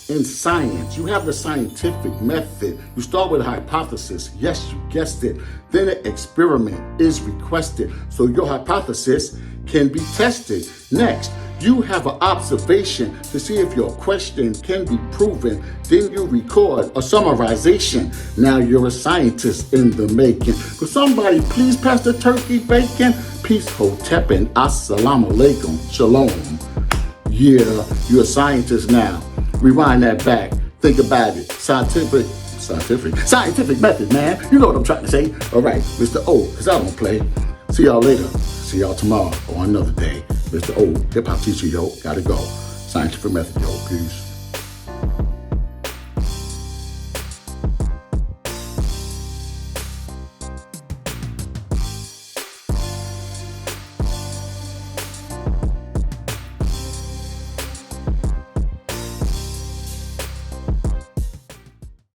In science, you have the scientific method. You start with a hypothesis. Yes, you guessed it. Then an experiment is requested, so your hypothesis can be tested. Next, you have an observation to see if your question can be proven. Then you record a summarization. Now you're a scientist in the making. Could somebody please pass the turkey bacon? Peace, hotep, and assalamu alaikum. Shalom. Yeah, you're a scientist now. Rewind that back. Think about it. Scientific method, man. You know what I'm trying to say. All right, Mr. O, because I don't play. See y'all later. See y'all tomorrow or another day. Mr. O, hip hop teacher, yo. Gotta go. Scientific method, yo. Peace.